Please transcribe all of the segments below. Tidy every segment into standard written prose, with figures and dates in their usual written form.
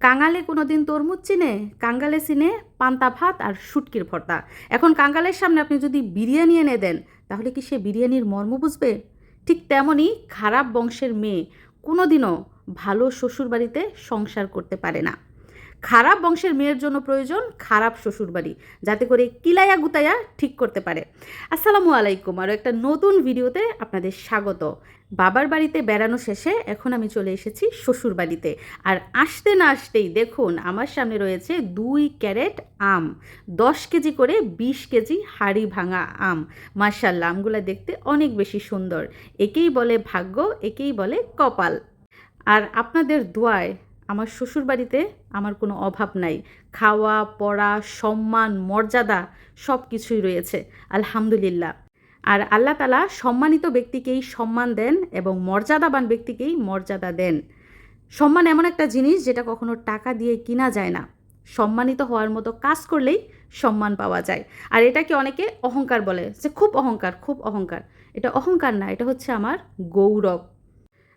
কাঙালে কোনোদিন তরমুজ চিনে, কাঙ্গালে চিনে পান্তা ভাত আর শুটকির ভর্তা। এখন কাঙ্গালের সামনে আপনি যদি বিরিয়ানি এনে দেন, তাহলে কি সে বিরিয়ানির মর্ম বুঝবে? ঠিক তেমনই খারাপ বংশের মেয়ে কোনোদিনও ভালো শ্বশুরবাড়িতে সংসার করতে পারে না। খারাপ বংশের মেয়ের জন্য প্রয়োজন খারাপ শ্বশুরবাড়ি, যাতে করে কিলাইয়া গুতাইয়া ঠিক করতে পারে। আসসালামু আলাইকুম, আরও একটা নতুন ভিডিওতে আপনাদের স্বাগত। বাবার বাড়িতে বেড়ানো শেষে এখন আমি চলে এসেছি শ্বশুর বাড়িতে। আর আসতে না আসতেই দেখুন আমার সামনে রয়েছে 2 ক্যারেট আম, 10 কেজি করে 20 কেজি হাড়ি ভাঙা আম। মাশাআল্লাহ, আমগুলো দেখতে অনেক বেশি সুন্দর। একেই বলে ভাগ্য, একেই বলে কপাল। আর আপনাদের দোয়ায় আমার শ্বশুরবাড়িতে আমার কোনো অভাব নাই। খাওয়া পড়া সম্মান মর্যাদা সব কিছুই রয়েছে, আলহামদুলিল্লাহ। আর আল্লাহ তাআলা সম্মানিত ব্যক্তিকেই সম্মান দেন এবং মর্যাদাবান ব্যক্তিকেই মর্যাদা দেন। সম্মান এমন একটা জিনিস যেটা কখনো টাকা দিয়ে কিনা যায় না। সম্মানিত হওয়ার মতো কাজ করলেই সম্মান পাওয়া যায়। আর এটাকে অনেকে অহংকার বলে, যে খুব অহংকার, খুব অহংকার। এটা অহংকার না, এটা হচ্ছে আমার গৌরব।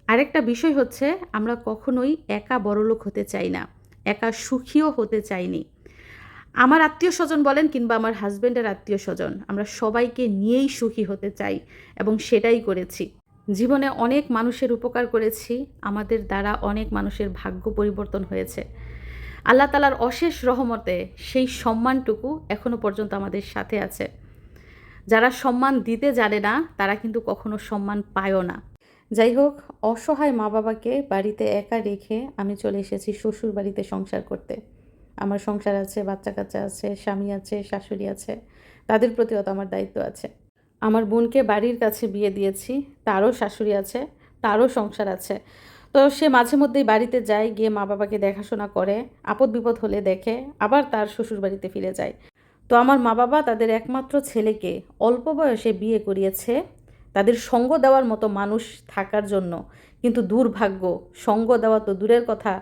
আরেকটা বিষয় হচ্ছে, আমরা কখনোই একা বড়লোক হতে চাই না, একা সুখীও হতে চাইনি। আমার আত্মীয় স্বজন বলেন কিংবা আমার হাজব্যান্ডের আত্মীয় স্বজন, আমরা সবাইকে নিয়েই সুখী হতে চাই এবং সেটাই করেছি। জীবনে অনেক মানুষের উপকার করেছি, আমাদের দ্বারা অনেক মানুষের ভাগ্য পরিবর্তন হয়েছে। আল্লাহ তাআলার অশেষ রহমতে সেই সম্মানটুকু এখনো পর্যন্ত আমাদের সাথে আছে। যারা সম্মান দিতে জানে না, তারা কিন্তু কখনো সম্মান পায়ও না। যাই হোক, অসহায় মা বাবাকে বাড়িতে একা রেখে আমি চলে এসেছি শ্বশুর বাড়িতে সংসার করতে। আমার সংসার আছে, বাচ্চা কাচ্চা আছে, স্বামী আছে, শাশুড়ি আছে, তাদের প্রতিও তো আমার দায়িত্ব আছে। আমার বোনকে বাড়ির কাছে বিয়ে দিয়েছি, তারও শাশুড়ি আছে, তারও সংসার আছে। তো সে মাঝে মধ্যেই বাড়িতে যায়, গিয়ে মা বাবাকে দেখাশোনা করে, আপদ বিপদ হলে দেখে, আবার তার শ্বশুর বাড়িতে ফিরে যায়। তো আমার মা বাবা তাদের একমাত্র ছেলেকে অল্প বয়সে বিয়ে করিয়েছে তাদের সঙ্গ দেওয়ার মতো মানুষ থাকার জন্য। কিন্তু দুর্ভাগ্য, সঙ্গ দেওয়া তো দূরের কথা,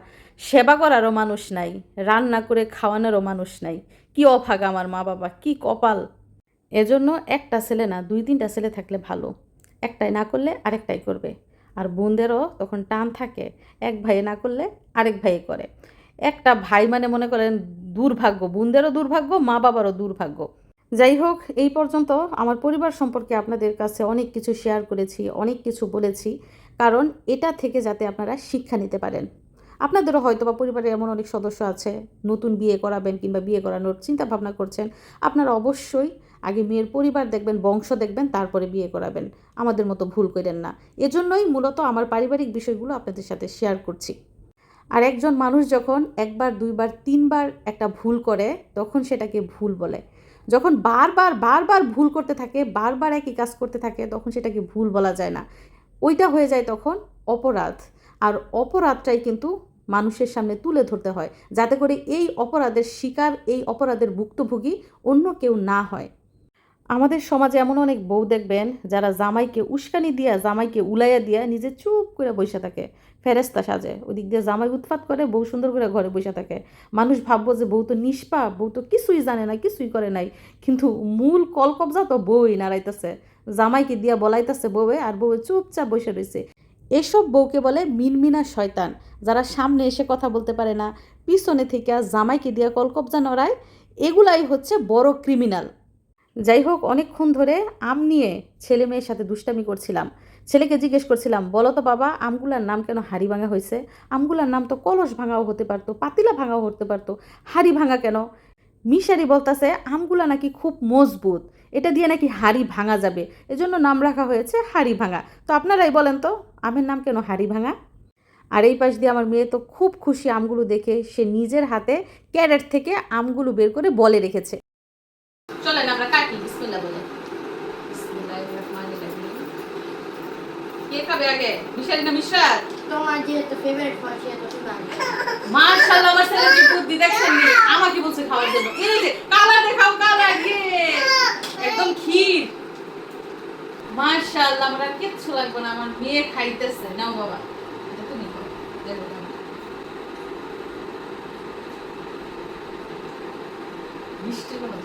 সেবা করারও মানুষ নাই, রান্না করে খাওয়ানোরও মানুষ নাই। কি অভাগা আমার মা বাবা, কি কপাল! এজন্য একটা ছেলে না, 2-3টা ছেলে থাকলে ভালো। একটাই না করলে আরেকটাই করবে। আর বোনদেরও তখন টান থাকে, এক ভাইয়ে না করলে আরেক ভাইয়ে করে। একটা ভাই মানে মনে করেন দুর্ভাগ্য, বোনদেরও দুর্ভাগ্য, মা বাবারও দুর্ভাগ্য। যাই হোক, এই পর্যন্ত আমার পরিবার সম্পর্কে আপনাদের কাছে অনেক কিছু শেয়ার করেছি, অনেক কিছু বলেছি, কারণ এটা থেকে যাতে আপনারা শিক্ষা নিতে পারেন। আপনাদেরও হয়তো বা পরিবারে এমন অনেক সদস্য আছে, নতুন বিয়ে করাবেন কিংবা বিয়ে করানোর চিন্তা ভাবনা করছেন। আপনারা অবশ্যই আগে মেয়ের পরিবার দেখবেন, বংশ দেখবেন, তারপরে বিয়ে করাবেন। আমাদের মতো ভুল করেন না। এজন্যই মূলত আমার পারিবারিক বিষয়গুলো আপনাদের সাথে শেয়ার করছি। আর একজন মানুষ যখন একবার, দুইবার, তিনবার একটা ভুল করে, তখন সেটাকে ভুল বলে। যখন বারবার বারবার ভুল করতে থাকে, বারবার একই কাজ করতে থাকে, তখন সেটাকে ভুল বলা যায় না। ওইটা হয়ে যায় তখন অপরাধ। আর অপরাধটাই কিন্তু মানুষের সামনে তুলে ধরতে হয়, যাতে করে এই অপরাধের শিকার, এই অপরাধের ভুক্তভোগী অন্য কেউ না হয়। আমাদের সমাজে এমন অনেক বউ দেখবেন, যারা জামাইকে উস্কানি দিয়া, জামাইকে উলাইয়া দিয়া নিজে চুপ করে বসে থাকে, ফেরেস্তা সাজে। ওদিক দিয়ে জামাই উৎপাত করে, বউ সুন্দর করে ঘরে বসে থাকে। মানুষ ভাববো যে বউ তো নিষ্পাপ, বউ তো কিছুই জানে না, কিছুই করে নাই, কিন্তু মূল কলকবজা তো বউই নাড়াইতেছে, জামাইকে দিয়া বলাইতেছে বউয়ে, আর বউয়ে চুপচাপ বসে রয়েছে। এসব বউকে বলে মিনমিনা শয়তান, যারা সামনে এসে কথা বলতে পারে না, পিছনে থেকে জামাইকে দিয়া কলকবজা নড়ায়। এগুলাই হচ্ছে বড় ক্রিমিনাল। যাই হোক, অনেকক্ষণ ধরে আম নিয়ে ছেলে মেয়ের সাথে দুষ্টামি করছিলাম। ছেলেকে জিজ্ঞেস করছিলাম, বলো তো বাবা, আমগুলার নাম কেন হাড়ি ভাঙা হয়েছে? আমগুলার নাম তো কলস ভাঙাও হতে পারতো, পাতিলা ভাঙাও হতে পারতো, হাড়ি ভাঙা কেন? মিশারি বলতাছে আমগুলা নাকি খুব মজবুত, এটা দিয়ে নাকি হাড়ি ভাঙা যাবে, এজন্য নাম রাখা হয়েছে হাড়ি ভাঙা। তো আপনারাই বলেন তো, আমের নাম কেন হাড়ি ভাঙা? আর এই পাশ দিয়ে আমার মেয়ে তো খুব খুশি আমগুলো দেখে, সে নিজের হাতে ক্যারেট থেকে আমগুলো বের করে বলে রেখেছে। চলেন আমরা কাটি, বিসমিল্লাহ বলে। বিসমিল্লাহির রহমানির রহিম। কে খাবে আগে, মিশারি না মিশরাত? তোমার যেহেতু ফেভারিট ফল সেহেতু তুমি আনছো। মাশাআল্লাহ, আমার ছেলে কি বুদ্ধি দেখছেন নি, আমাকে বলছে খাওয়ার জন্য। এই যে কালার দেখাও, কালার দিয়ে একদম ক্ষীর। মাশাআল্লাহ, আমার আর কিচ্ছু লাগবে না, আমার মেয়ে খাইতেছে। নাও বাবা, এটা তুমি খাও, দেখো কেমন মিষ্টি। কোনো